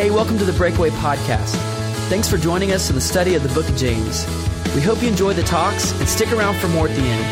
Hey, welcome to the Breakaway Podcast. Thanks for joining us in the study of the book of James. We hope you enjoy the talks and stick around for more at the end.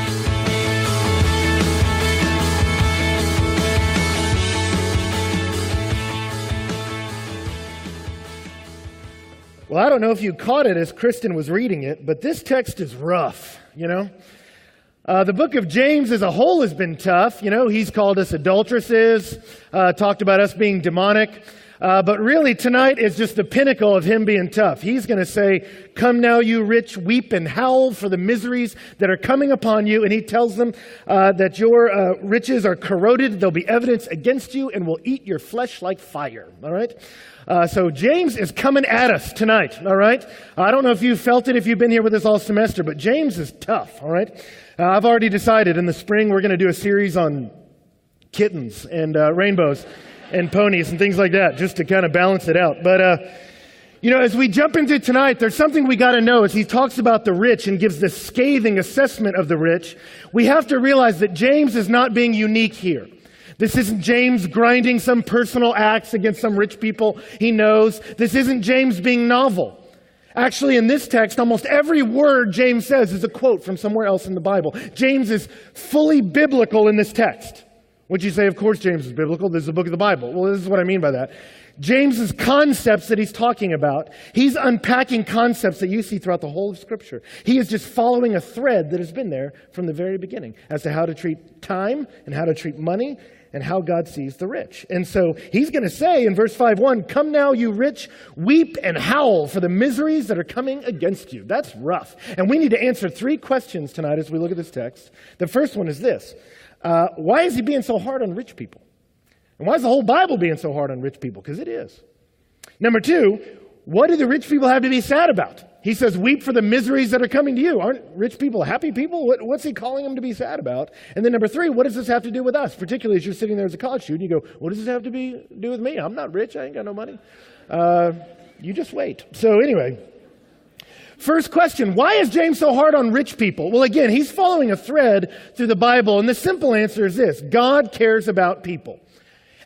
Well, I don't know if you caught it as Kristen was reading it, but this text is rough, The book of James as a whole has been tough. He's called us adulteresses, talked about us being demonic. But really tonight is just the pinnacle of him being tough. He's going to say, "Come now, you rich, weep and howl for the miseries that are coming upon you." And he tells them that your riches are corroded. There'll be evidence against you and will eat your flesh like fire. All right? So James is coming at us tonight. All right? I don't know if you felt it if you've been here with us all semester, but James is tough. All right? I've already decided in the spring we're going to do a series on kittens and rainbows and ponies and things like that, just to kind of balance it out. But, as we jump into tonight, there's something we got to know. As he talks about the rich and gives this scathing assessment of the rich, we have to realize that James is not being unique here. This isn't James grinding some personal axe against some rich people he knows. This isn't James being novel. Actually, in this text, almost every word James says is a quote from somewhere else in the Bible. James is fully biblical in this text. Would you say, of course James is biblical? This is the book of the Bible. Well, this is what I mean by that. James's concepts that he's talking about, he's unpacking concepts that you see throughout the whole of Scripture. He is just following a thread that has been there from the very beginning as to how to treat time and how to treat money and how God sees the rich. And so he's going to say in verse 5:1, "Come now, you rich, weep and howl for the miseries that are coming against you." That's rough. And we need to answer 3 questions tonight as we look at this text. The first one is this. Why is he being so hard on rich people? And why is the whole Bible being so hard on rich people? Because it is. Number 2, what do the rich people have to be sad about? He says, weep for the miseries that are coming to you. Aren't rich people happy people? What's he calling them to be sad about? And then number 3, what does this have to do with us? Particularly as you're sitting there as a college student, you go, what does this have to do with me? I'm not rich. I ain't got no money. You just wait. So anyway, first question, why is James so hard on rich people? Well, again, he's following a thread through the Bible, and the simple answer is this: God cares about people.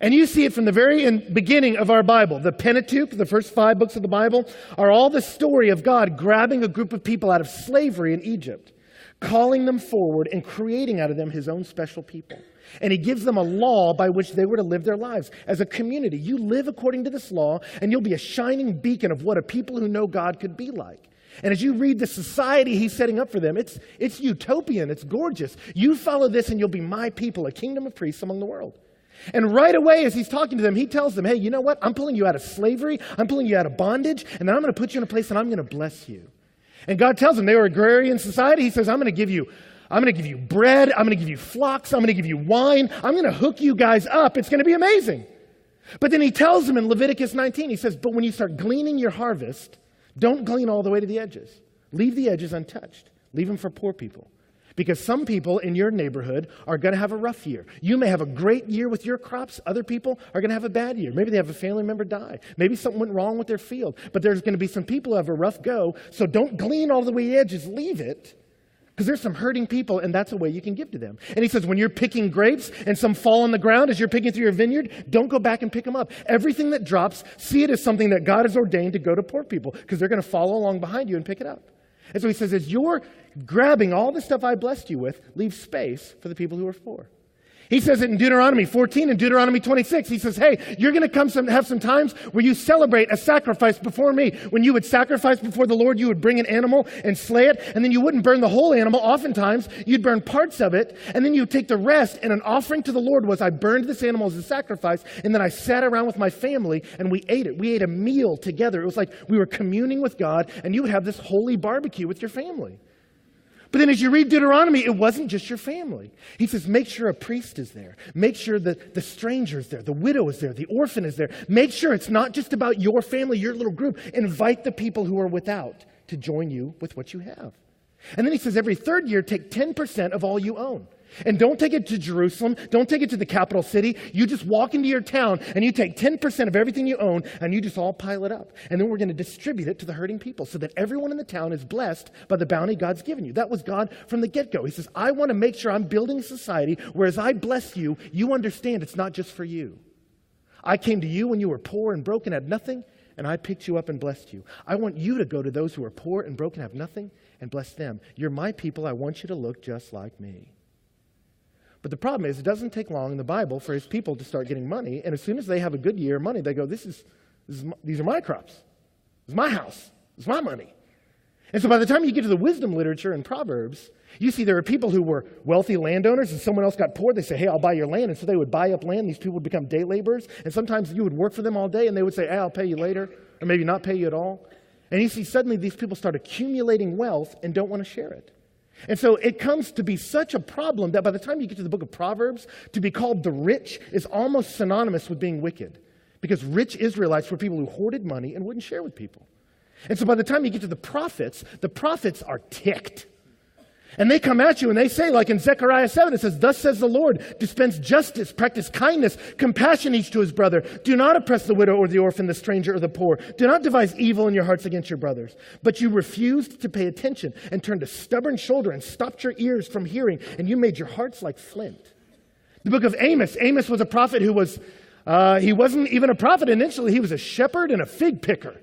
And you see it from the very beginning of our Bible. The Pentateuch, the first 5 books of the Bible, are all the story of God grabbing a group of people out of slavery in Egypt, calling them forward and creating out of them his own special people. And he gives them a law by which they were to live their lives. As a community, you live according to this law, and you'll be a shining beacon of what a people who know God could be like. And as you read the society he's setting up for them, it's utopian, it's gorgeous. You follow this and you'll be my people, a kingdom of priests among the world. And right away as he's talking to them, he tells them, hey, you know what? I'm pulling you out of slavery, I'm pulling you out of bondage, and then I'm going to put you in a place and I'm going to bless you. And God tells them they were agrarian society. He says, I'm going to give you bread, I'm going to give you flocks, I'm going to give you wine, I'm going to hook you guys up. It's going to be amazing. But then he tells them in Leviticus 19, he says, but when you start gleaning your harvest, don't glean all the way to the edges. Leave the edges untouched. Leave them for poor people. Because some people in your neighborhood are going to have a rough year. You may have a great year with your crops. Other people are going to have a bad year. Maybe they have a family member die. Maybe something went wrong with their field. But there's going to be some people who have a rough go. So don't glean all the way to the edges. Leave it. Because there's some hurting people, and that's a way you can give to them. And he says, when you're picking grapes and some fall on the ground as you're picking through your vineyard, don't go back and pick them up. Everything that drops, see it as something that God has ordained to go to poor people, because they're going to follow along behind you and pick it up. And so he says, as you're grabbing all the stuff I blessed you with, leave space for the people who are poor. He says it in Deuteronomy 14 and Deuteronomy 26. He says, hey, you're going to have some times where you celebrate a sacrifice before me. When you would sacrifice before the Lord, you would bring an animal and slay it, and then you wouldn't burn the whole animal. Oftentimes, you'd burn parts of it, and then you would take the rest, and an offering to the Lord was, I burned this animal as a sacrifice, and then I sat around with my family, and we ate it. We ate a meal together. It was like we were communing with God, and you would have this holy barbecue with your family. But then as you read Deuteronomy, it wasn't just your family. He says, make sure a priest is there. Make sure that the stranger is there. The widow is there. The orphan is there. Make sure it's not just about your family, your little group. Invite the people who are without to join you with what you have. And then he says, every 3rd year, take 10% of all you own. And don't take it to Jerusalem. Don't take it to the capital city. You just walk into your town and you take 10% of everything you own and you just all pile it up. And then we're going to distribute it to the hurting people so that everyone in the town is blessed by the bounty God's given you. That was God from the get-go. He says, I want to make sure I'm building a society where as I bless you, you understand it's not just for you. I came to you when you were poor and broke and had nothing, and I picked you up and blessed you. I want you to go to those who are poor and broken, have nothing, and bless them. You're my people. I want you to look just like me. But the problem is, it doesn't take long in the Bible for his people to start getting money, and as soon as they have a good year of money, they go, these are my crops. This is my house. This is my money. And so by the time you get to the wisdom literature in Proverbs, you see there are people who were wealthy landowners, and someone else got poor. They say, hey, I'll buy your land. And so they would buy up land. These people would become day laborers. And sometimes you would work for them all day, and they would say, hey, I'll pay you later, or maybe not pay you at all. And you see suddenly these people start accumulating wealth and don't want to share it. And so it comes to be such a problem that by the time you get to the book of Proverbs, to be called the rich is almost synonymous with being wicked. Because rich Israelites were people who hoarded money and wouldn't share with people. And so by the time you get to the prophets are ticked. And they come at you and they say, like in Zechariah 7, it says, thus says the Lord, dispense justice, practice kindness, compassion each to his brother. Do not oppress the widow or the orphan, the stranger or the poor. Do not devise evil in your hearts against your brothers. But you refused to pay attention and turned a stubborn shoulder and stopped your ears from hearing, and you made your hearts like flint. The book of Amos. Amos was a prophet who was, he wasn't even a prophet initially. He was a shepherd and a fig picker.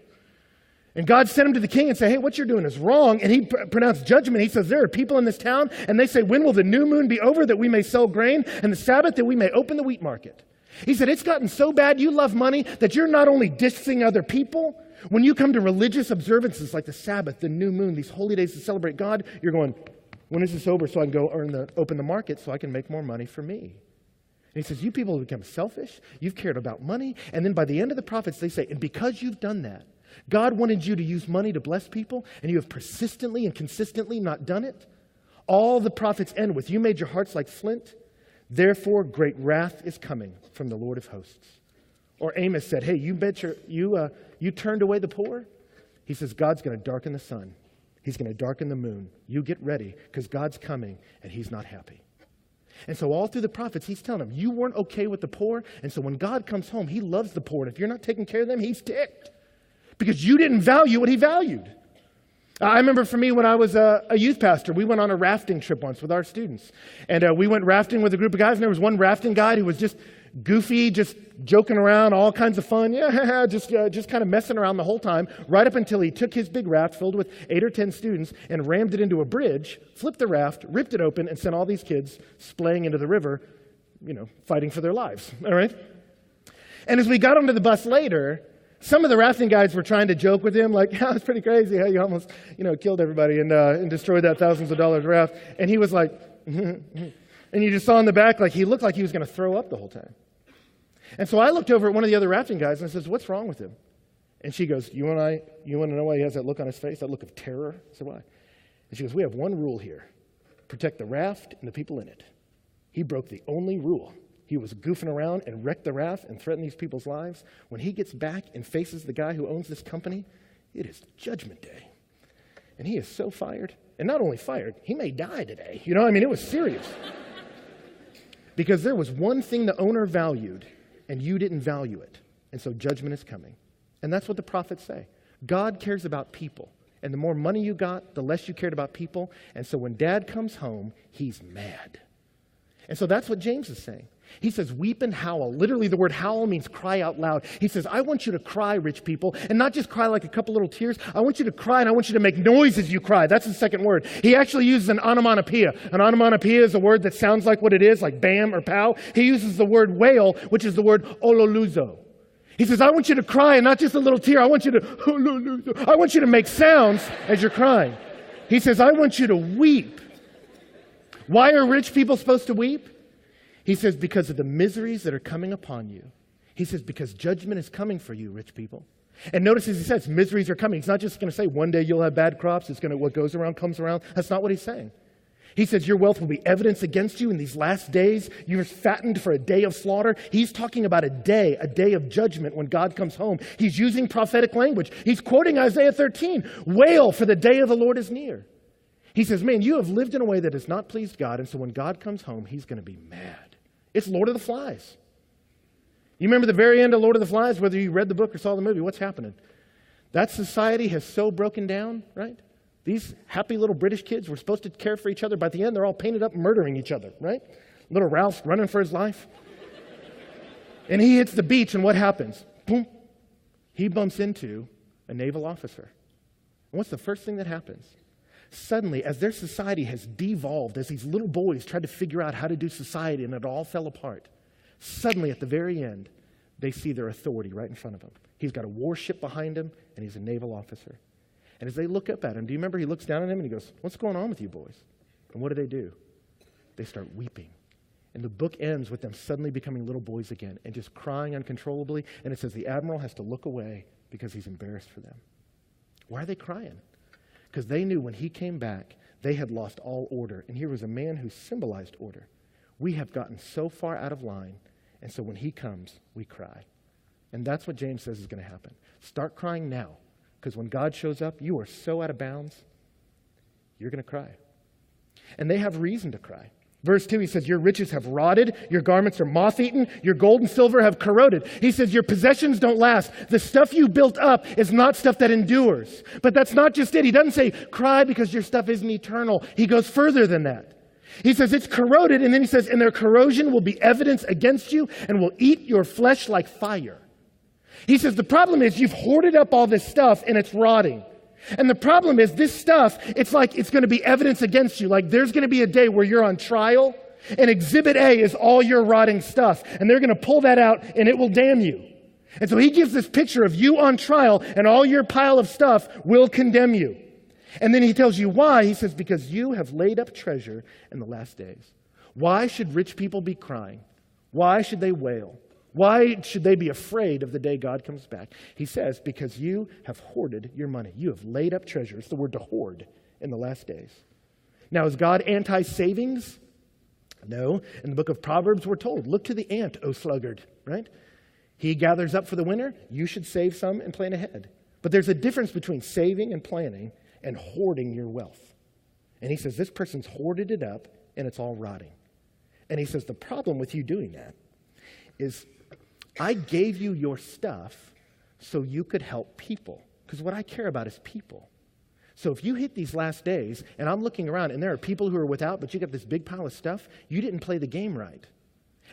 And God sent him to the king and said, hey, what you're doing is wrong. And he pronounced judgment. He says, there are people in this town, and they say, when will the new moon be over that we may sell grain, and the Sabbath that we may open the wheat market? He said, it's gotten so bad you love money that you're not only dissing other people. When you come to religious observances like the Sabbath, the new moon, these holy days to celebrate God, you're going, when is this over so I can go open the market so I can make more money for me? And he says, you people have become selfish. You've cared about money. And then by the end of the prophets, they say, and because you've done that, God wanted you to use money to bless people, and you have persistently and consistently not done it. All the prophets end with, you made your hearts like flint, therefore great wrath is coming from the Lord of hosts. Or Amos said, hey, you turned away the poor? He says, God's going to darken the sun. He's going to darken the moon. You get ready, because God's coming, and he's not happy. And so all through the prophets, he's telling them, you weren't okay with the poor, and so when God comes home, he loves the poor, and if you're not taking care of them, he's ticked. Because you didn't value what he valued. I remember for me when I was a youth pastor, we went on a rafting trip once with our students. And we went rafting with a group of guys, and there was one rafting guy who was just goofy, just joking around, all kinds of fun. Yeah, just kind of messing around the whole time, right up until he took his big raft filled with 8 or 10 students and rammed it into a bridge, flipped the raft, ripped it open, and sent all these kids splaying into the river, fighting for their lives. All right? And as we got onto the bus later, some of the rafting guides were trying to joke with him, like, yeah, it's pretty crazy how you almost, killed everybody and destroyed that thousands of dollars raft. And he was like, and you just saw in the back, like, he looked like he was going to throw up the whole time. And so I looked over at one of the other rafting guys and I says, what's wrong with him? And she goes, you want to know why he has that look on his face, that look of terror? I said, why? And she goes, we have one rule here. Protect the raft and the people in it. He broke the only rule. He was goofing around and wrecked the raft and threatened these people's lives. When he gets back and faces the guy who owns this company, it is judgment day. And he is so fired. And not only fired, he may die today. It was serious. Because there was one thing the owner valued, and you didn't value it. And so judgment is coming. And that's what the prophets say. God cares about people. And the more money you got, the less you cared about people. And so when dad comes home, he's mad. And so that's what James is saying. He says, weep and howl. Literally, the word howl means cry out loud. He says, I want you to cry, rich people, and not just cry like a couple little tears. I want you to cry, and I want you to make noise as you cry. That's the second word. He actually uses an onomatopoeia. An onomatopoeia is a word that sounds like what it is, like bam or pow. He uses the word wail, which is the word ololuzo. He says, I want you to cry, and not just a little tear. I want you to make sounds as you're crying. He says, I want you to weep. Why are rich people supposed to weep? He says, because of the miseries that are coming upon you. He says, because judgment is coming for you, rich people. And notice as he says, miseries are coming. He's not just going to say, one day you'll have bad crops. What goes around comes around. That's not what he's saying. He says, your wealth will be evidence against you in these last days. You're fattened for a day of slaughter. He's talking about a day of judgment when God comes home. He's using prophetic language. He's quoting Isaiah 13. Wail, for the day of the Lord is near. He says, man, you have lived in a way that has not pleased God. And so when God comes home, he's going to be mad. It's Lord of the Flies. You remember the very end of Lord of the Flies, whether you read the book or saw the movie, what's happening? That society has so broken down, right? These happy little British kids were supposed to care for each other. By the end, they're all painted up murdering each other, right? Little Ralph's running for his life. And he hits the beach, and what happens? Boom. he bumps into a naval officer. And what's the first thing that happens? Suddenly, as their society has devolved, as these little boys tried to figure out how to do society and it all fell apart, suddenly at the very end, they see their authority right in front of them. He's got a warship behind him, and he's a naval officer. And as they look up at him, do you remember he looks down at him and he goes, "What's going on with you boys?" And what do? They start weeping. And the book ends with them suddenly becoming little boys again and just crying uncontrollably. And it says the admiral has to look away because he's embarrassed for them. Why are they crying? Because they knew when he came back, they had lost all order. And here was a man who symbolized order. We have gotten so far out of line, and so when he comes, we cry. And that's what James says is going to happen. Start crying now, because when God shows up, you are so out of bounds, you're going to cry. And they have reason to cry. Verse 2, he says, your riches have rotted, your garments are moth-eaten, your gold and silver have corroded. He says, your possessions don't last. The stuff you built up is not stuff that endures. But that's not just it. He doesn't say, cry because your stuff isn't eternal. He goes further than that. He says, it's corroded, and then he says, and their corrosion will be evidence against you and will eat your flesh like fire. He says, the problem is you've hoarded up all this stuff and it's rotting. And the problem is this stuff, it's like it's going to be evidence against you. Like there's going to be a day where you're on trial and Exhibit A is all your rotting stuff. And they're going to pull that out and it will damn you. And so he gives this picture of you on trial and all your pile of stuff will condemn you. And then he tells you why. He says, because you have laid up treasure in the last days. Why should rich people be crying? Why should they wail? Why should they be afraid of the day God comes back? He says, because you have hoarded your money. You have laid up treasure. It's the word to hoard in the last days. Now, is God anti-savings? No. In the book of Proverbs, we're told, look to the ant, O sluggard, right? He gathers up for the winter. You should save some and plan ahead. But there's a difference between saving and planning and hoarding your wealth. And he says, this person's hoarded it up and it's all rotting. And he says, the problem with you doing that is I gave you your stuff so you could help people. Because what I care about is people. So if you hit these last days, and I'm looking around, and there are people who are without, but you got this big pile of stuff, you didn't play the game right.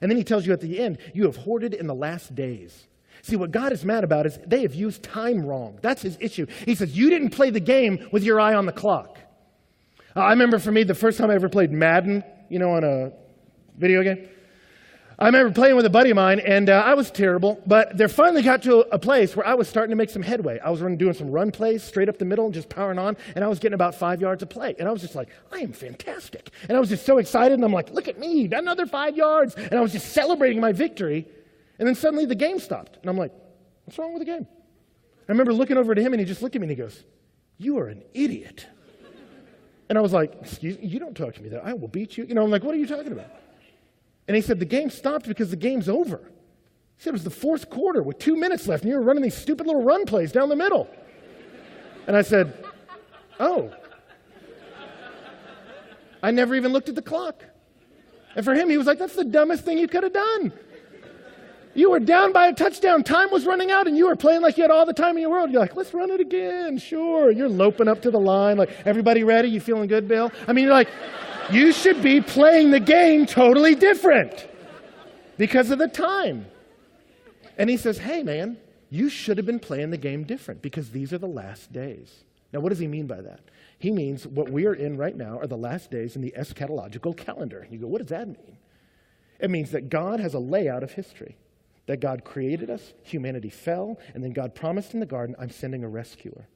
And then he tells you at the end, you have hoarded in the last days. See, what God is mad about is they have used time wrong. That's his issue. He says, you didn't play the game with your eye on the clock. I remember for me, the first time I ever played Madden, on a video game, I remember playing with a buddy of mine, and I was terrible, but there finally got to a place where I was starting to make some headway. I was doing some run plays straight up the middle and just powering on, and I was getting about 5 yards of play. And I was just like, I am fantastic. And I was just so excited, and I'm like, look at me, another 5 yards. And I was just celebrating my victory. And then suddenly the game stopped. And I'm like, what's wrong with the game? I remember looking over to him, and he just looked at me, and he goes, you are an idiot. And I was like, excuse me, you don't talk to me that. I will beat you. I'm like, what are you talking about? And he said, the game stopped because the game's over. He said it was the fourth quarter with 2 minutes left, and you were running these stupid little run plays down the middle. And I said, oh. I never even looked at the clock. And for him, he was like, that's the dumbest thing you could have done. You were down by a touchdown. Time was running out, and you were playing like you had all the time in your world. You're like, let's run it again. Sure. You're loping up to the line. Like, everybody ready? You feeling good, Bill? I mean, you're like, you should be playing the game totally different because of the time. And he says, hey, man, you should have been playing the game different because these are the last days. Now, what does he mean by that? He means what we are in right now are the last days in the eschatological calendar. You go, what does that mean? It means that God has a layout of history, that God created us, humanity fell, and then God promised in the garden, I'm sending a rescuer.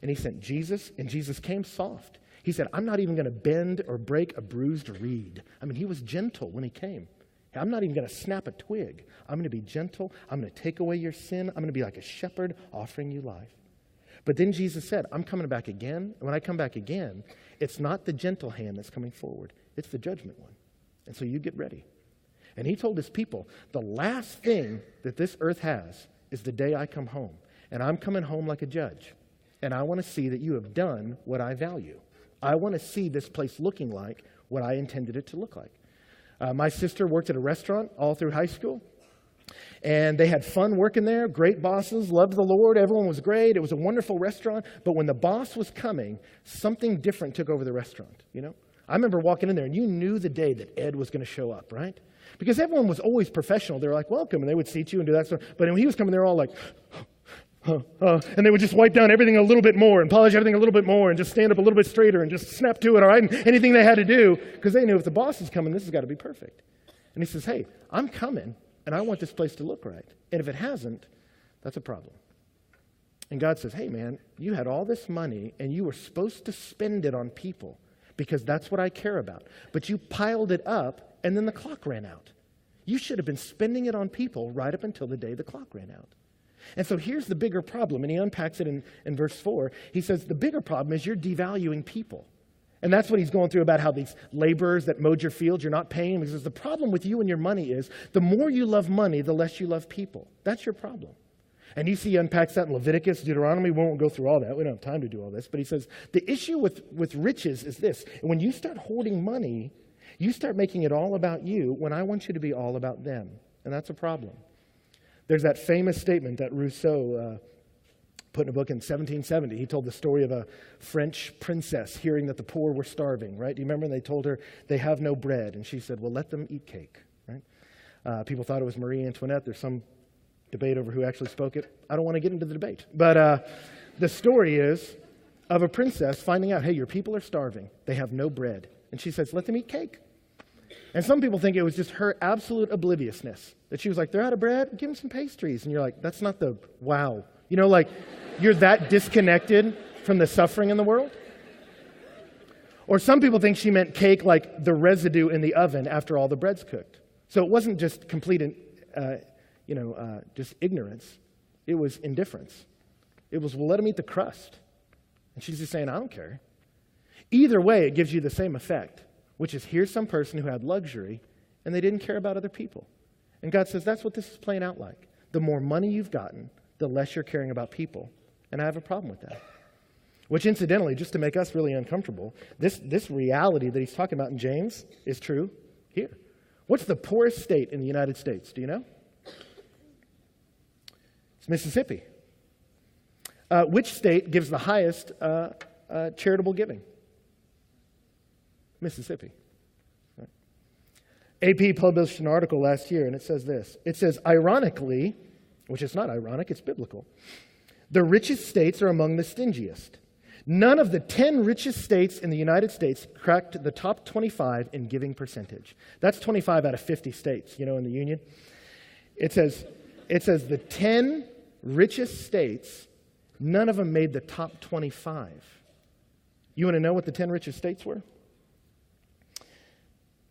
And he sent Jesus, and Jesus came soft. He said, I'm not even going to bend or break a bruised reed. I mean, he was gentle when he came. I'm not even going to snap a twig. I'm going to be gentle. I'm going to take away your sin. I'm going to be like a shepherd offering you life. But then Jesus said, I'm coming back again. And when I come back again, it's not the gentle hand that's coming forward. It's the judgment one. And so you get ready. And he told his people, the last thing that this earth has is the day I come home. And I'm coming home like a judge. And I want to see that you have done what I value. I want to see this place looking like what I intended it to look like. My sister worked at a restaurant all through high school. And they had fun working there, great bosses, loved the Lord, everyone was great. It was a wonderful restaurant. But when the boss was coming, something different took over the restaurant, I remember walking in there, and you knew the day that Ed was going to show up, right? Because everyone was always professional. They were like, welcome, and they would seat you and do that stuff. But when he was coming, they were all like, and they would just wipe down everything a little bit more and polish everything a little bit more and just stand up a little bit straighter and just snap to it, all right? And anything they had to do, because they knew if the boss is coming, this has got to be perfect. And he says, hey, I'm coming, and I want this place to look right. And if it hasn't, that's a problem. And God says, hey, man, you had all this money, and you were supposed to spend it on people because that's what I care about. But you piled it up, and then the clock ran out. You should have been spending it on people right up until the day the clock ran out. And so here's the bigger problem, and he unpacks it in verse 4. He says, the bigger problem is you're devaluing people. And that's what he's going through about how these laborers that mowed your fields, you're not paying them. He says, the problem with you and your money is the more you love money, the less you love people. That's your problem. And you see he unpacks that in Leviticus, Deuteronomy. We won't go through all that. We don't have time to do all this. But he says, the issue with riches is this. When you start hoarding money, you start making it all about you when I want you to be all about them. And that's a problem. There's that famous statement that Rousseau put in a book in 1770. He told the story of a French princess hearing that the poor were starving, right? Do you remember? And they told her they have no bread. And she said, well, let them eat cake, right? People thought it was Marie Antoinette. There's some debate over who actually spoke it. I don't want to get into the debate. But the story is of a princess finding out, hey, your people are starving. They have no bread. And she says, let them eat cake. And some people think it was just her absolute obliviousness. That she was like, they're out of bread, give them some pastries. And you're like, that's not the wow. You know, like, you're that disconnected from the suffering in the world? Or some people think she meant cake like the residue in the oven after all the bread's cooked. So it wasn't just complete, just ignorance. It was indifference. It was, well, let them eat the crust. And she's just saying, I don't care. Either way, it gives you the same effect, which is here's some person who had luxury and they didn't care about other people. And God says, that's what this is playing out like. The more money you've gotten, the less you're caring about people. And I have a problem with that. Which incidentally, just to make us really uncomfortable, this reality that he's talking about in James is true here. What's the poorest state in the United States? Do you know? It's Mississippi. Which state gives the highest charitable giving? Mississippi. Right. AP published an article last year, and it says this. It says, ironically, which is not ironic, it's biblical, the richest states are among the stingiest. None of the 10 richest states in the United States cracked the top 25 in giving percentage. That's 25 out of 50 states, in the Union. It says the 10 richest states, none of them made the top 25. You want to know what the 10 richest states were?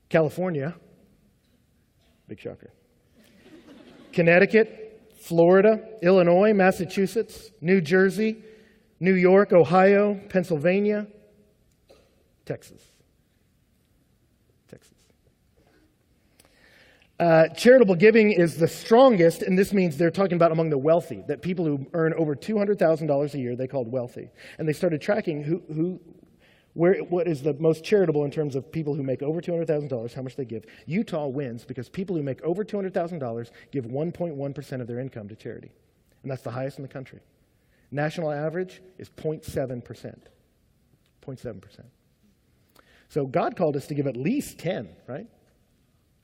California, big shocker. Connecticut, Florida, Illinois, Massachusetts, New Jersey, New York, Ohio, Pennsylvania, Texas. Charitable giving is the strongest, and this means they're talking about among the wealthy, that people who earn over $200,000 a year, they called wealthy. And they started tracking what is the most charitable in terms of people who make over $200,000, how much they give. Utah wins because people who make over $200,000 give 1.1% of their income to charity. And that's the highest in the country. National average is 0.7%. 0.7%. So God called us to give at least 10, right?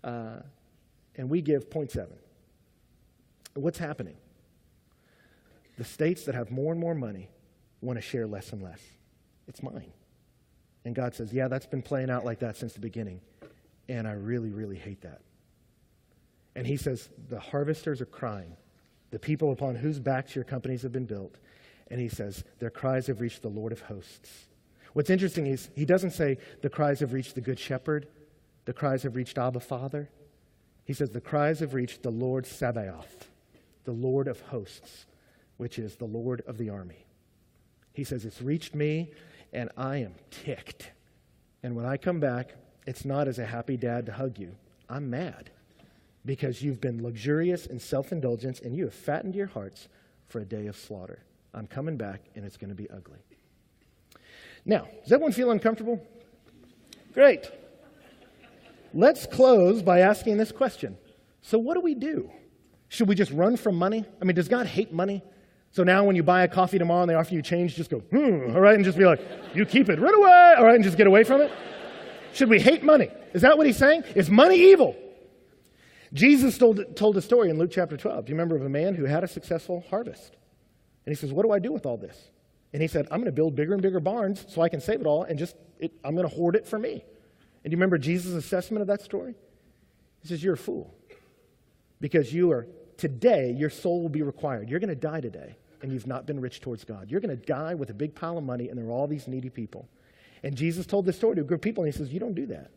And we give 0.7. What's happening? The states that have more and more money want to share less and less. It's mine. And God says, yeah, that's been playing out like that since the beginning. And I really, really hate that. And he says, the harvesters are crying, the people upon whose backs your companies have been built. And he says, their cries have reached the Lord of hosts. What's interesting is he doesn't say the cries have reached the Good Shepherd, the cries have reached Abba Father. He says the cries have reached the Lord Sabaoth, the Lord of hosts, which is the Lord of the army. He says, it's reached me, and I am ticked. And when I come back, it's not as a happy dad to hug you. I'm mad because you've been luxurious in self-indulgence, and you have fattened your hearts for a day of slaughter. I'm coming back, and it's going to be ugly. Now, does everyone feel uncomfortable? Great. Let's close by asking this question. So what do we do? Should we just run from money? I mean, does God hate money? So now when you buy a coffee tomorrow and they offer you change, just go, all right, and just be like, you keep it, run away, all right, and just get away from it? Should we hate money? Is that what he's saying? Is money evil? Jesus told a story in Luke chapter 12. Do you remember of a man who had a successful harvest? And he says, what do I do with all this? And he said, I'm going to build bigger and bigger barns so I can save it all and I'm going to hoard it for me. And do you remember Jesus' assessment of that story? He says, you're a fool. Because today, your soul will be required. You're going to die today, and you've not been rich towards God. You're going to die with a big pile of money, and there are all these needy people. And Jesus told this story to a group of people, and he says, you don't do that.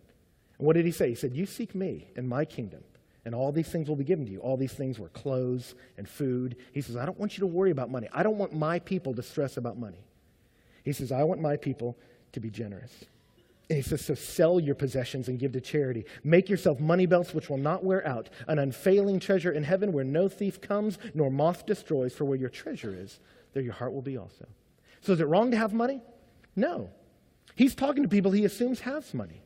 And what did he say? He said, you seek me and my kingdom, and all these things will be given to you. All these things were clothes and food. He says, I don't want you to worry about money. I don't want my people to stress about money. He says, I want my people to be generous. And he says, so sell your possessions and give to charity. Make yourself money belts which will not wear out, an unfailing treasure in heaven where no thief comes nor moth destroys, for where your treasure is, there your heart will be also. So is it wrong to have money? No. He's talking to people he assumes have money.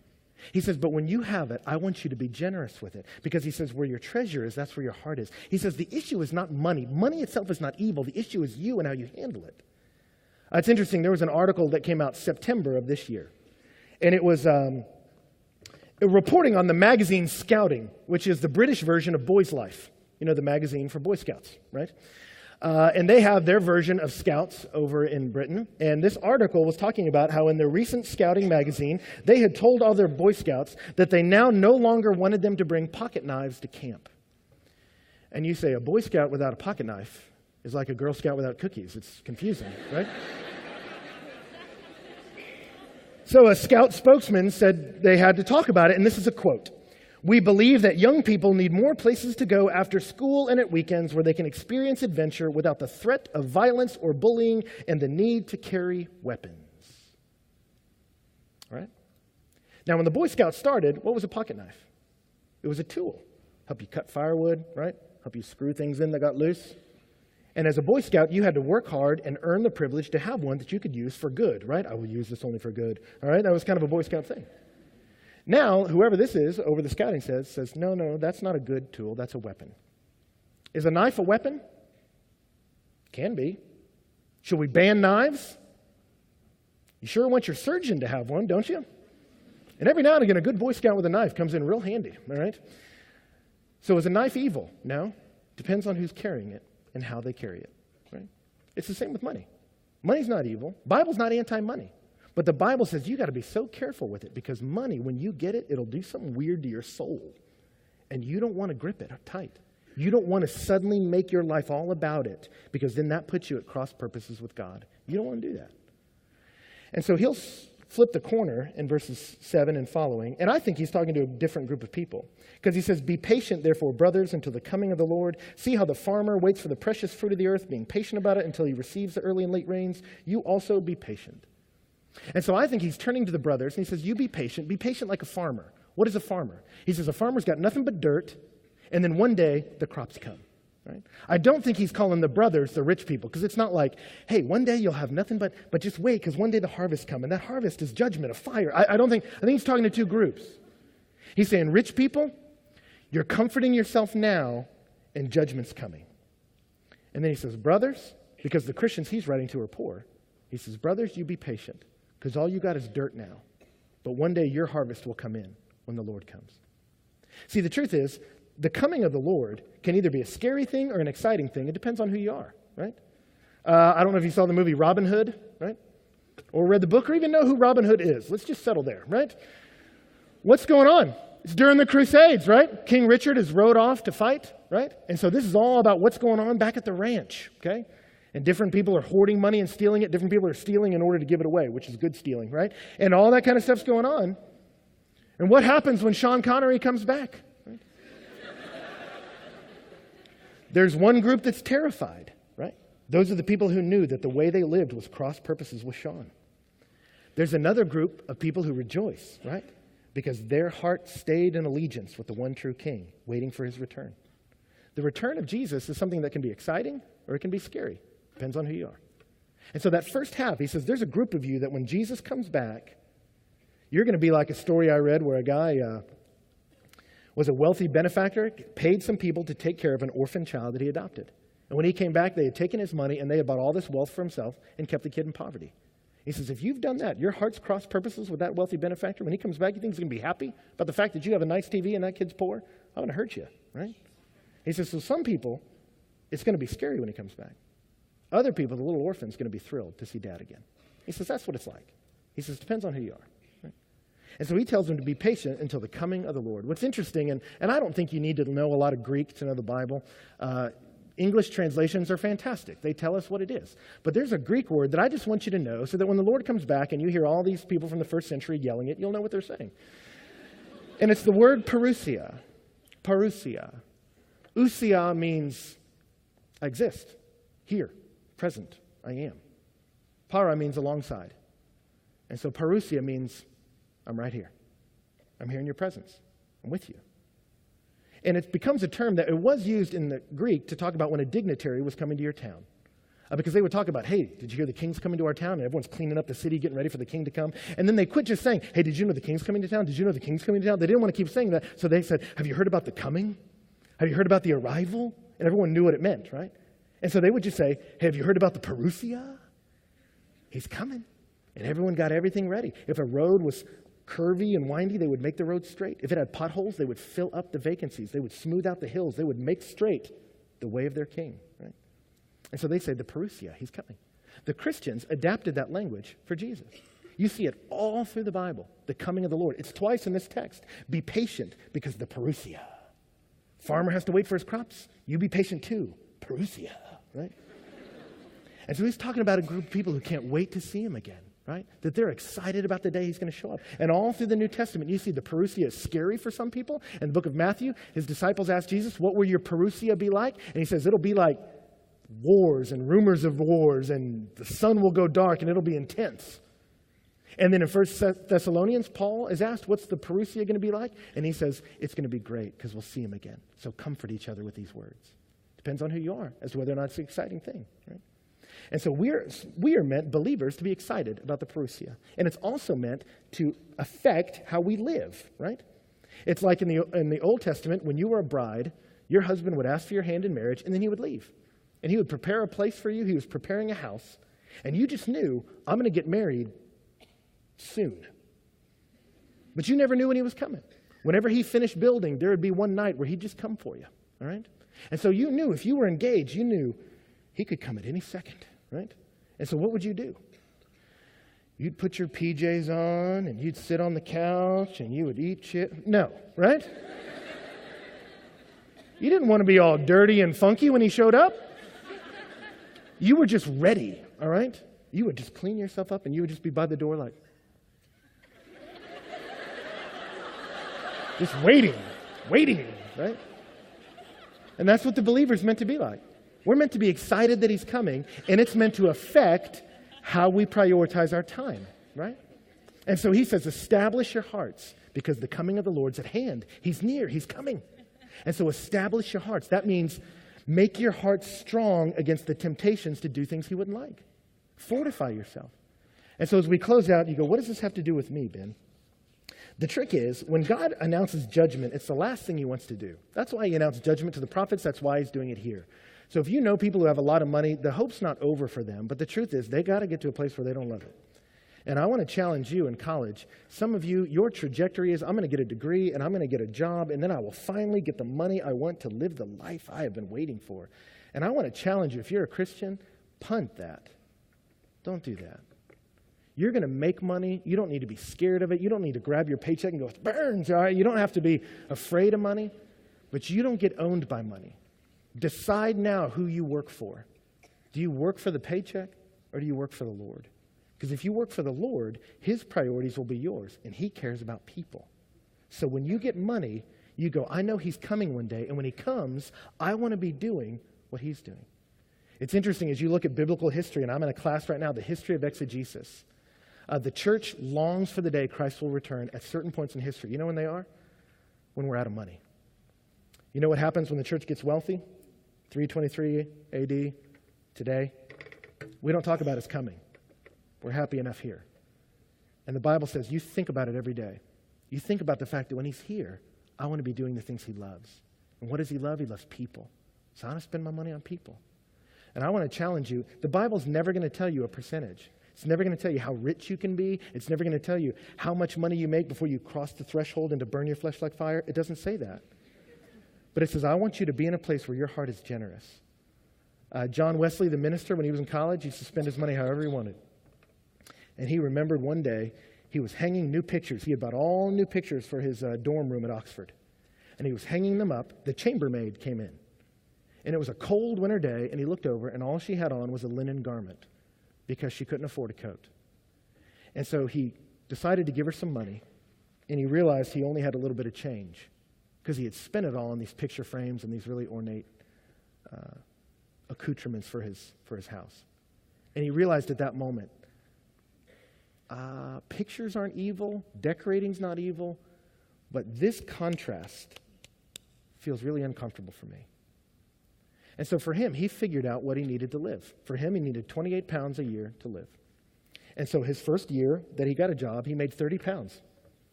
He says, but when you have it, I want you to be generous with it. Because he says, where your treasure is, that's where your heart is. He says, the issue is not money. Money itself is not evil. The issue is you and how you handle it. It's interesting. There was an article that came out September of this year. And it was reporting on the magazine Scouting, which is the British version of Boys Life. You know, the magazine for Boy Scouts, right? And they have their version of Scouts over in Britain. And this article was talking about how in their recent Scouting magazine, they had told other Boy Scouts that they now no longer wanted them to bring pocket knives to camp. And you say, a Boy Scout without a pocket knife is like a Girl Scout without cookies. It's confusing, right? So a Scout spokesman said they had to talk about it, and this is a quote. We believe that young people need more places to go after school and at weekends where they can experience adventure without the threat of violence or bullying and the need to carry weapons. All right? Now, when the Boy Scouts started, what was a pocket knife? It was a tool. Help you cut firewood, right? Help you screw things in that got loose. And as a Boy Scout, you had to work hard and earn the privilege to have one that you could use for good, right? I will use this only for good, all right? That was kind of a Boy Scout thing. Now, whoever this is over the scouting says, no, that's not a good tool. That's a weapon. Is a knife a weapon? Can be. Should we ban knives? You sure want your surgeon to have one, don't you? And every now and again, a good Boy Scout with a knife comes in real handy, all right? So is a knife evil? No. Depends on who's carrying it and how they carry it, right? It's the same with money. Money's not evil. Bible's not anti-money. But the Bible says you got to be so careful with it because money, when you get it, it'll do something weird to your soul. And you don't want to grip it tight. You don't want to suddenly make your life all about it because then that puts you at cross purposes with God. You don't want to do that. And so he'll flip the corner in verses 7 and following. And I think he's talking to a different group of people. Because he says, be patient, therefore, brothers, until the coming of the Lord. See how the farmer waits for the precious fruit of the earth, being patient about it until he receives the early and late rains. You also be patient. And so I think he's turning to the brothers, and he says, you be patient like a farmer. What is a farmer? He says, a farmer's got nothing but dirt, and then one day the crops come. Right? I don't think he's calling the brothers the rich people, because it's not like, hey, one day you'll have nothing but just wait, because one day the harvest comes, and that harvest is judgment, a fire. I think he's talking to two groups. He's saying, rich people, you're comforting yourself now, and judgment's coming. And then he says, brothers, because the Christians he's writing to are poor, he says, brothers, you be patient, because all you got is dirt now. But one day your harvest will come in when the Lord comes. See, the truth is, the coming of the Lord can either be a scary thing or an exciting thing. It depends on who you are, right? I don't know if you saw the movie Robin Hood, right? Or read the book or even know who Robin Hood is. Let's just settle there, right? What's going on? It's during the Crusades, right? King Richard is rode off to fight, right? And so this is all about what's going on back at the ranch, okay? And different people are hoarding money and stealing it. Different people are stealing in order to give it away, which is good stealing, right? And all that kind of stuff's going on. And what happens when Sean Connery comes back? Right? There's one group that's terrified, right? Those are the people who knew that the way they lived was cross purposes with Sean. There's another group of people who rejoice, right? Because their heart stayed in allegiance with the one true King, waiting for his return. The return of Jesus is something that can be exciting or it can be scary. Depends on who you are. And so that first half, he says, there's a group of you that when Jesus comes back, you're going to be like a story I read where a guy was a wealthy benefactor, paid some people to take care of an orphan child that he adopted. And when he came back, they had taken his money and they had bought all this wealth for himself and kept the kid in poverty. He says, if you've done that, your heart's cross purposes with that wealthy benefactor, when he comes back, you think he's going to be happy about the fact that you have a nice TV and that kid's poor? I'm going to hurt you, right? He says, so some people, it's going to be scary when he comes back. Other people, the little orphan's going to be thrilled to see dad again. He says, that's what it's like. He says, depends on who you are. Right? And so he tells them to be patient until the coming of the Lord. What's interesting, and I don't think you need to know a lot of Greek to know the Bible. English translations are fantastic. They tell us what it is. But there's a Greek word that I just want you to know so that when the Lord comes back and you hear all these people from the first century yelling it, you'll know what they're saying. And it's the word parousia. Parousia. Ousia means I exist, here, present, I am. Para means alongside. And so parousia means I'm right here. I'm here in your presence. I'm with you. And it becomes a term that it was used in the Greek to talk about when a dignitary was coming to your town. Because they would talk about, hey, did you hear the king's coming to our town? And everyone's cleaning up the city, getting ready for the king to come. And then they quit just saying, hey, did you know the king's coming to town? Did you know the king's coming to town? They didn't want to keep saying that. So they said, have you heard about the coming? Have you heard about the arrival? And everyone knew what it meant, right? And so they would just say, hey, have you heard about the parousia? He's coming. And everyone got everything ready. If a road was curvy and windy, they would make the road straight. If it had potholes, they would fill up the vacancies. They would smooth out the hills. They would make straight the way of their king, right? And so they say, the parousia, he's coming. The Christians adapted that language for Jesus. You see it all through the Bible, the coming of the Lord. It's twice in this text. Be patient because the parousia. Farmer has to wait for his crops. You be patient too. Parousia, right? And so he's talking about a group of people who can't wait to see him again, right? That they're excited about the day he's going to show up. And all through the New Testament, you see the parousia is scary for some people. In the book of Matthew, his disciples asked Jesus, what will your parousia be like? And he says, it'll be like wars and rumors of wars, and the sun will go dark, and it'll be intense. And then in 1 Thessalonians, Paul is asked, what's the parousia going to be like? And he says, it's going to be great because we'll see him again. So comfort each other with these words. Depends on who you are as to whether or not it's an exciting thing, right? And so we are meant, believers, to be excited about the parousia. And it's also meant to affect how we live, right? It's like in the Old Testament, when you were a bride, your husband would ask for your hand in marriage, and then he would leave. And he would prepare a place for you. He was preparing a house. And you just knew, I'm going to get married soon. But you never knew when he was coming. Whenever he finished building, there would be one night where he'd just come for you, all right? And so you knew, if you were engaged, you knew he could come at any second, right? And so what would you do? You'd put your PJs on, and you'd sit on the couch, and you would eat shit. No, right? You didn't want to be all dirty and funky when he showed up. You were just ready, all right? You would just clean yourself up, and you would just be by the door like, just waiting, right? And that's what the believer's meant to be like. We're meant to be excited that he's coming, and it's meant to affect how we prioritize our time, right? And so he says, establish your hearts because the coming of the Lord's at hand. He's near. He's coming. And so establish your hearts. That means make your heart strong against the temptations to do things he wouldn't like. Fortify yourself. And so as we close out, you go, what does this have to do with me, Ben? The trick is, when God announces judgment, it's the last thing he wants to do. That's why he announced judgment to the prophets. That's why he's doing it here. So if you know people who have a lot of money, the hope's not over for them. But the truth is, they got to get to a place where they don't love it. And I want to challenge you in college. Some of you, your trajectory is, I'm going to get a degree, and I'm going to get a job, and then I will finally get the money I want to live the life I have been waiting for. And I want to challenge you, if you're a Christian, punt that. Don't do that. You're going to make money. You don't need to be scared of it. You don't need to grab your paycheck and go, it burns, all right? You don't have to be afraid of money, but you don't get owned by money. Decide now who you work for. Do you work for the paycheck or do you work for the Lord? Because if you work for the Lord, his priorities will be yours, and he cares about people. So when you get money, you go, I know he's coming one day, and when he comes, I want to be doing what he's doing. It's interesting, as you look at biblical history, and I'm in a class right now, the history of exegesis. The church longs for the day Christ will return at certain points in history. You know when they are? When we're out of money. You know what happens when the church gets wealthy? 323 AD, today. We don't talk about his coming. We're happy enough here. And the Bible says, you think about it every day. You think about the fact that when he's here, I want to be doing the things he loves. And what does he love? He loves people. So I want to spend my money on people. And I want to challenge you. The Bible's never going to tell you a percentage. It's never going to tell you how rich you can be. It's never going to tell you how much money you make before you cross the threshold and to burn your flesh like fire. It doesn't say that. But it says, I want you to be in a place where your heart is generous. John Wesley, the minister, when he was in college, he used to spend his money however he wanted. And he remembered one day he was hanging new pictures. He had bought all new pictures for his dorm room at Oxford. And he was hanging them up. The chambermaid came in. And it was a cold winter day, and he looked over, and all she had on was a linen garment because she couldn't afford a coat. And so he decided to give her some money, and he realized he only had a little bit of change because he had spent it all on these picture frames and these really ornate accoutrements for his house. And he realized at that moment, pictures aren't evil, decorating's not evil, but this contrast feels really uncomfortable for me. And so for him, he figured out what he needed to live. For him, he needed 28 pounds a year to live. And so his first year that he got a job, he made 30 pounds.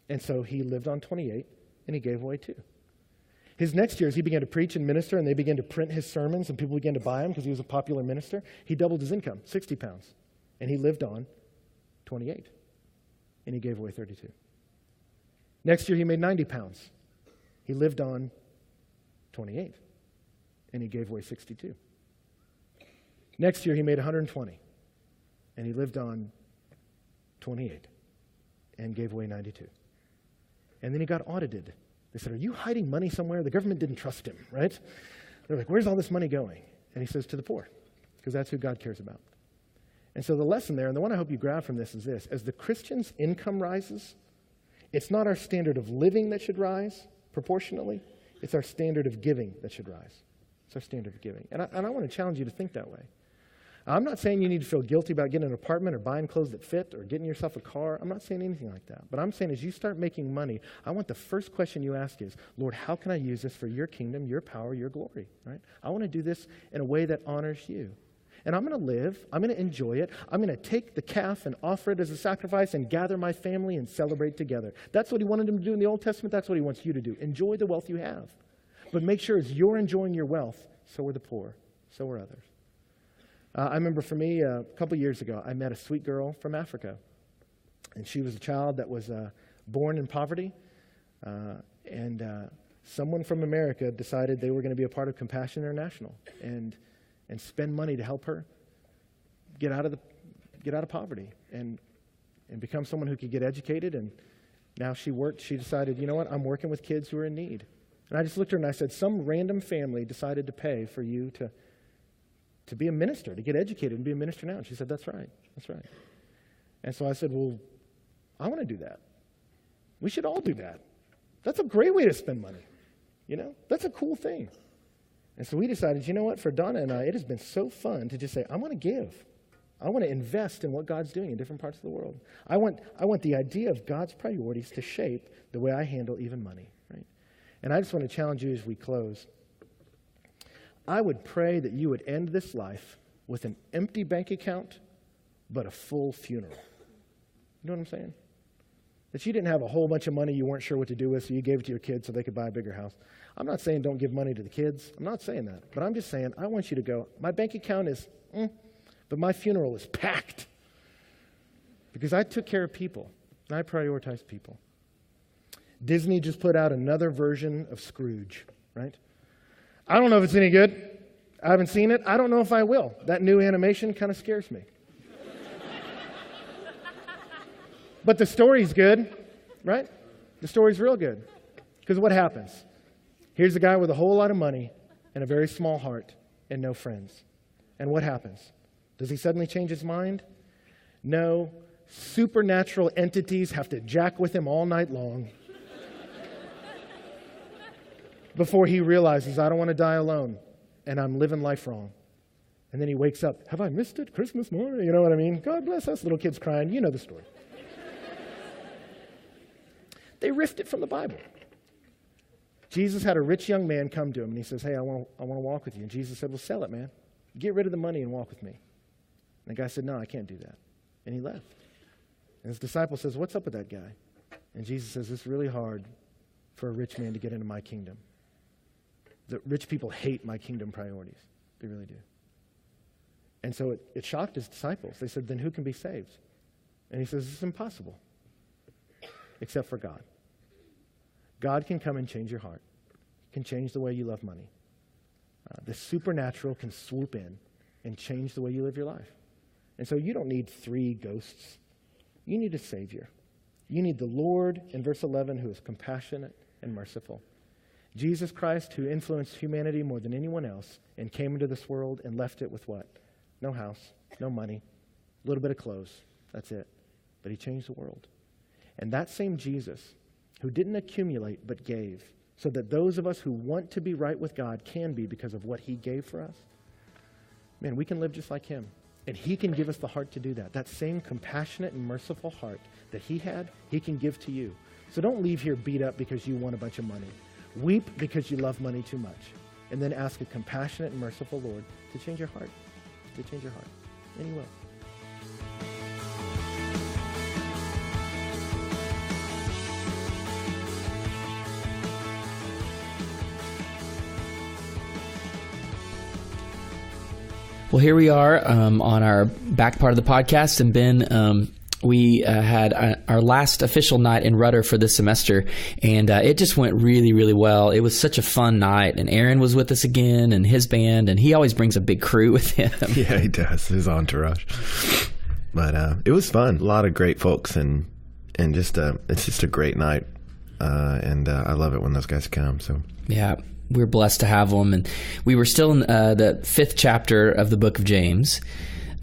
And so he lived on 28, and he gave away 2. His next year, as he began to preach and minister, and they began to print his sermons, and people began to buy them because he was a popular minister, he doubled his income, 60 pounds. And he lived on 28, and he gave away 32. Next year, he made 90 pounds. He lived on 28, and he gave away 62. Next year, he made 120, and he lived on 28, and gave away 92. And then he got audited. They said, "Are you hiding money somewhere?" The government didn't trust him, right? They're like, "Where's all this money going?" And he says, "To the poor," because that's who God cares about. And so the lesson there, and the one I hope you grab from this is this: as the Christian's income rises, it's not our standard of living that should rise proportionally, it's our standard of giving that should rise. It's our standard of giving. And I want to challenge you to think that way. I'm not saying you need to feel guilty about getting an apartment or buying clothes that fit or getting yourself a car. I'm not saying anything like that. But I'm saying as you start making money, I want the first question you ask is, Lord, how can I use this for your kingdom, your power, your glory? Right? I want to do this in a way that honors you. And I'm going to live. I'm going to enjoy it. I'm going to take the calf and offer it as a sacrifice and gather my family and celebrate together. That's what he wanted them to do in the Old Testament. That's what he wants you to do. Enjoy the wealth you have. But make sure as you're enjoying your wealth, so are the poor. So are others. I remember for me, a couple years ago, I met a sweet girl from Africa. And she was a child that was born in poverty. And someone from America decided they were going to be a part of Compassion International and spend money to help her get out of poverty and become someone who could get educated. And now she decided, you know what, I'm working with kids who are in need. And I just looked at her and I said, some random family decided to pay for you to be a minister, to get educated and be a minister now. And she said, that's right. And so I said, well, I want to do that. We should all do that. That's a great way to spend money. You know, that's a cool thing. And so we decided, you know what, for Donna and I, it has been so fun to just say, I want to give. I want to invest in what God's doing in different parts of the world. I want the idea of God's priorities to shape the way I handle even money, right? And I just want to challenge you as we close. I would pray that you would end this life with an empty bank account, but a full funeral. You know what I'm saying? That you didn't have a whole bunch of money you weren't sure what to do with, so you gave it to your kids so they could buy a bigger house. I'm not saying don't give money to the kids. I'm not saying that. But I'm just saying I want you to go, my bank account is, but my funeral is packed. Because I took care of people, and I prioritized people. Disney just put out another version of Scrooge, right? I don't know if it's any good. I haven't seen it. I don't know if I will. That new animation kind of scares me. But the story's good, right? The story's real good. Because what happens? Here's a guy with a whole lot of money and a very small heart and no friends. And what happens? Does he suddenly change his mind? No. Supernatural entities have to jack with him all night long before he realizes, I don't want to die alone, and I'm living life wrong. And then he wakes up, have I missed it? Christmas morning? You know what I mean? God bless us, little kids crying. You know the story. They riffed it from the Bible. Jesus had a rich young man come to him, and he says, hey, I want to walk with you. And Jesus said, well, sell it, man. Get rid of the money and walk with me. And the guy said, no, I can't do that. And he left. And his disciple says, what's up with that guy? And Jesus says, it's really hard for a rich man to get into my kingdom. The rich people hate my kingdom priorities. They really do. And so it shocked his disciples. They said, then who can be saved? And he says, it's impossible, except for God. God can come and change your heart, can change the way you love money. The supernatural can swoop in and change the way you live your life. And so you don't need 3 ghosts. You need a Savior. You need the Lord, in verse 11, who is compassionate and merciful. Jesus Christ, who influenced humanity more than anyone else and came into this world and left it with what? No house, no money, a little bit of clothes. That's it. But he changed the world. And that same Jesus, who didn't accumulate but gave, so that those of us who want to be right with God can be because of what he gave for us, man, we can live just like him. And he can give us the heart to do that. That same compassionate and merciful heart that he had, he can give to you. So don't leave here beat up because you want a bunch of money. Weep because you love money too much. And then ask a compassionate and merciful Lord to change your heart. To change your heart. And he will. Well, here we are on our back part of the podcast, and Ben, we had our last official night in Rudder for this semester, and it just went really, really well. It was such a fun night, and Aaron was with us again, and his band, and he always brings a big crew with him. Yeah, he does. His entourage. But it was fun. A lot of great folks, and just it's just a great night, and I love it when those guys come. So yeah. We're blessed to have them. And we were still in the 5th chapter of the book of James,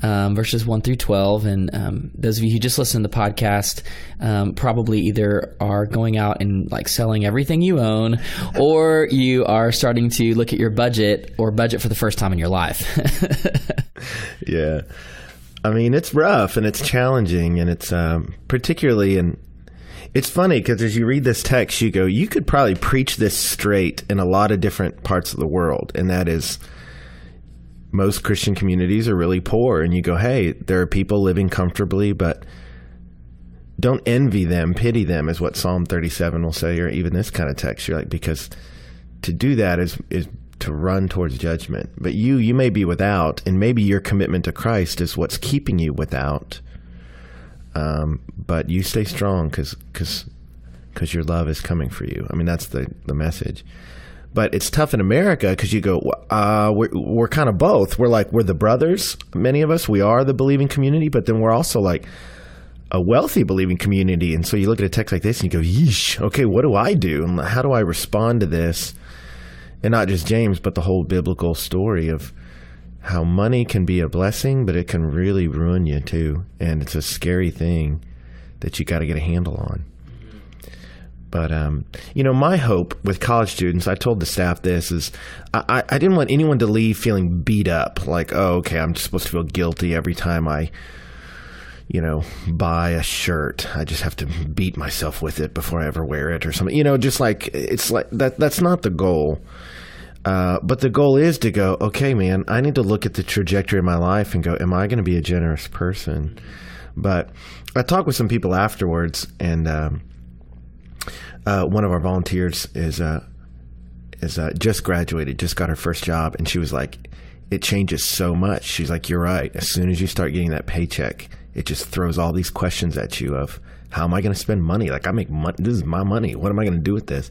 verses 1 through 12. And those of you who just listen to the podcast probably either are going out and like selling everything you own, or you are starting to look at your budget or budget for the first time in your life. Yeah. I mean, it's rough and it's challenging, and it's particularly in... It's funny because as you read this text, you go, you could probably preach this straight in a lot of different parts of the world. And that is, most Christian communities are really poor. And you go, hey, there are people living comfortably, but don't envy them, pity them, is what Psalm 37 will say, or even this kind of text. You're like, because to do that is to run towards judgment. But you may be without, and maybe your commitment to Christ is what's keeping you without. But you stay strong because your love is coming for you. I mean, that's the message. But it's tough in America because you go, we're kind of both. We're the brothers. Many of us, we are the believing community, but then we're also like a wealthy believing community. And so you look at a text like this and you go, yeesh, okay, what do I do? And how do I respond to this? And not just James, but the whole biblical story of how money can be a blessing, but it can really ruin you too. And it's a scary thing that you got to get a handle on. But, my hope with college students, I told the staff this, is I didn't want anyone to leave feeling beat up. Like, oh, okay, I'm just supposed to feel guilty every time I, buy a shirt. I just have to beat myself with it before I ever wear it or something. Just like, it's like that's not the goal. But the goal is to go, okay, man, I need to look at the trajectory of my life and go, am I going to be a generous person? But I talked with some people afterwards, and one of our volunteers is just graduated, just got her first job, and she was like, it changes so much. She's like, you're right. As soon as you start getting that paycheck, it just throws all these questions at you of, how am I going to spend money? Like, I make money. This is my money. What am I going to do with this?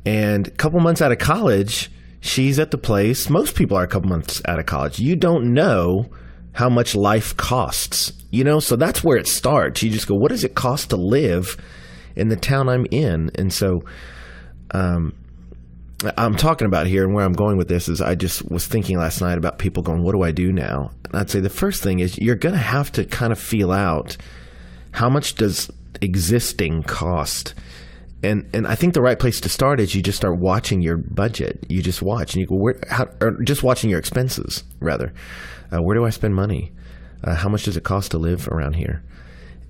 And a couple months out of college, she's at the place. Most people are a couple months out of college. You don't know how much life costs, so that's where it starts. You just go, what does it cost to live in the town I'm in? And so I'm talking about here, and where I'm going with this is I just was thinking last night about people going, what do I do now? And I'd say the first thing is you're going to have to kind of feel out, how much does existing cost? And I think the right place to start is you just start watching your budget. You just watch, and you go, or just watching your expenses, rather. Where do I spend money? How much does it cost to live around here?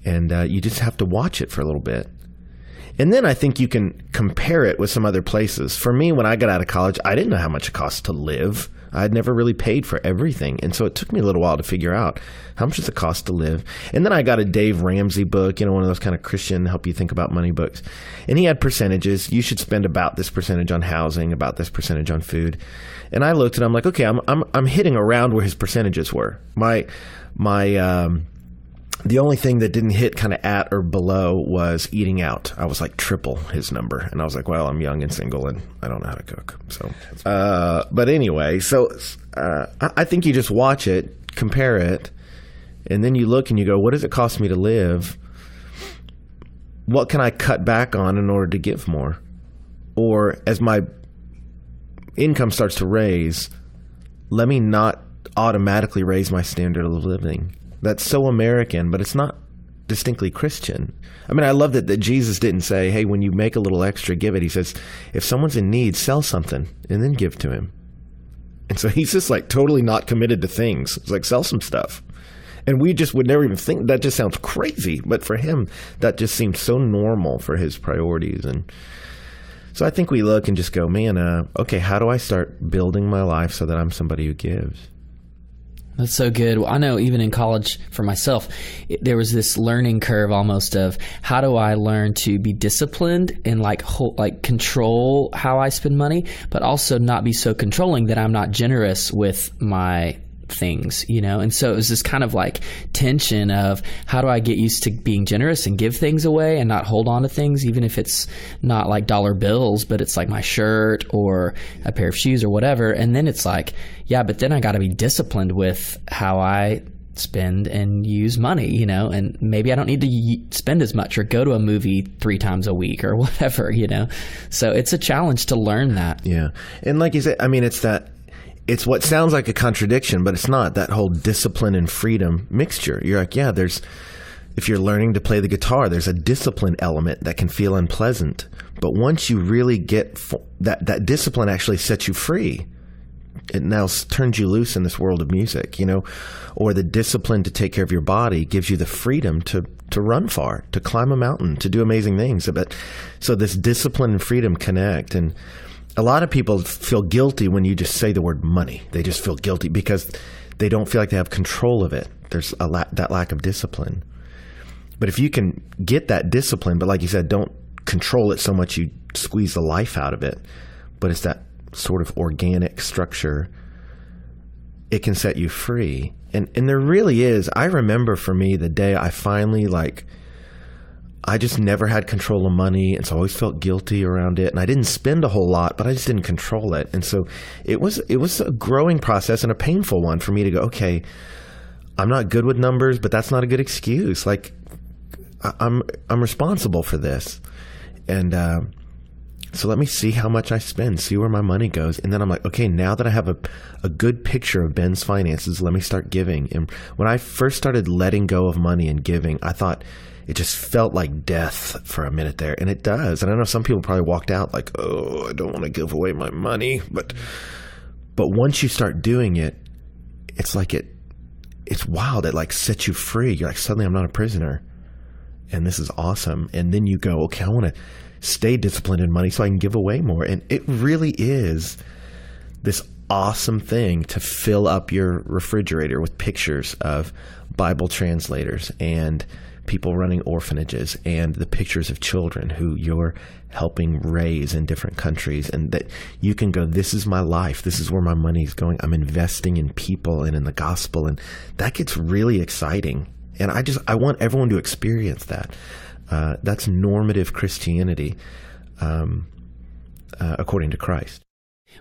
And you just have to watch it for a little bit. And then I think you can compare it with some other places. For me, when I got out of college, I didn't know how much it cost to live. I'd never really paid for everything. And so it took me a little while to figure out how much does it cost to live. And then I got a Dave Ramsey book, one of those kind of Christian help you think about money books. And he had percentages. You should spend about this percentage on housing, about this percentage on food. And I looked and I'm like, okay, I'm hitting around where his percentages were. My The only thing that didn't hit kind of at or below was eating out. I was like triple his number. And I was like, well, I'm young and single and I don't know how to cook. So, but anyway, I think you just watch it, compare it, and then you look and you go, what does it cost me to live? What can I cut back on in order to give more? Or as my income starts to raise, let me not automatically raise my standard of living. That's so American, but it's not distinctly Christian. I mean, I love that Jesus didn't say, hey, when you make a little extra, give it. He says, if someone's in need, sell something and then give to him. And so he's just like totally not committed to things. It's like, sell some stuff. And we just would never even think, that just sounds crazy. But for him, that just seems so normal for his priorities. And so I think we look and just go, man, okay, how do I start building my life so that I'm somebody who gives? That's so good. Well, I know even in college for myself, there was this learning curve almost of how do I learn to be disciplined and like control how I spend money, but also not be so controlling that I'm not generous with my things, you know? And so it was this kind of like tension of how do I get used to being generous and give things away and not hold on to things, even if it's not like dollar bills, but it's like my shirt or a pair of shoes or whatever. And then it's like, yeah, but then I got to be disciplined with how I spend and use money, you know, and maybe I don't need to spend as much or go to a movie 3 times a week or whatever, you know? So it's a challenge to learn that. Yeah. And like you said, I mean, it's what sounds like a contradiction, but it's not. That whole discipline and freedom mixture. You're like, yeah, if you're learning to play the guitar, there's a discipline element that can feel unpleasant. But once you really get that discipline actually sets you free. It now turns you loose in this world of music, you know, or the discipline to take care of your body gives you the freedom to run far, to climb a mountain, to do amazing things. So this discipline and freedom connect. And a lot of people feel guilty when you just say the word money. They just feel guilty because they don't feel like they have control of it. There's that lack of discipline. But if you can get that discipline, but like you said, don't control it so much you squeeze the life out of it, but it's that sort of organic structure, it can set you free. And there really is. I remember for me the day I finally I just never had control of money, and so I always felt guilty around it. And I didn't spend a whole lot, but I just didn't control it. And so it was a growing process and a painful one for me to go, okay, I'm not good with numbers, but that's not a good excuse. Like I'm responsible for this. And so let me see how much I spend, see where my money goes. And then I'm like, okay, now that I have a good picture of Ben's finances, let me start giving. And when I first started letting go of money and giving, I thought it just felt like death for a minute there. And it does. And I know some people probably walked out like, oh, I don't want to give away my money. But once you start doing it, it's like it's wild. It like sets you free. You're like, suddenly I'm not a prisoner. And this is awesome. And then you go, okay, I want to stay disciplined in money so I can give away more. And it really is this awesome thing to fill up your refrigerator with pictures of Bible translators and people running orphanages and the pictures of children who you're helping raise in different countries, and that you can go, this is my life. This is where my money is going. I'm investing in people and in the gospel. And that gets really exciting. And I want everyone to experience that. That's normative Christianity, according to Christ.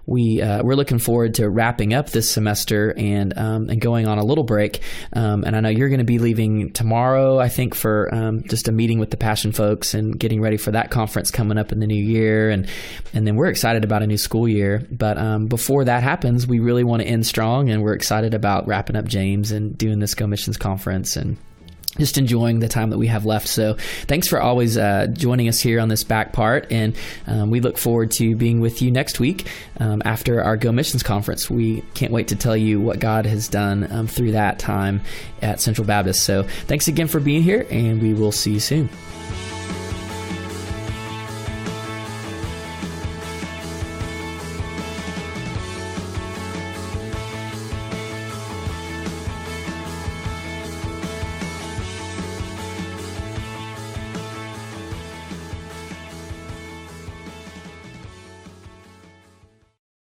We're looking forward to wrapping up this semester and going on a little break. And I know you're going to be leaving tomorrow, I think, for just a meeting with the Passion folks and getting ready for that conference coming up in the new year. And then we're excited about a new school year. But before that happens, we really want to end strong, and we're excited about wrapping up James and doing this Go Missions conference and just enjoying the time that we have left. So thanks for always joining us here on this back part. And we look forward to being with you next week after our Go Missions conference. We can't wait to tell you what God has done through that time at Central Baptist. So thanks again for being here, and we will see you soon.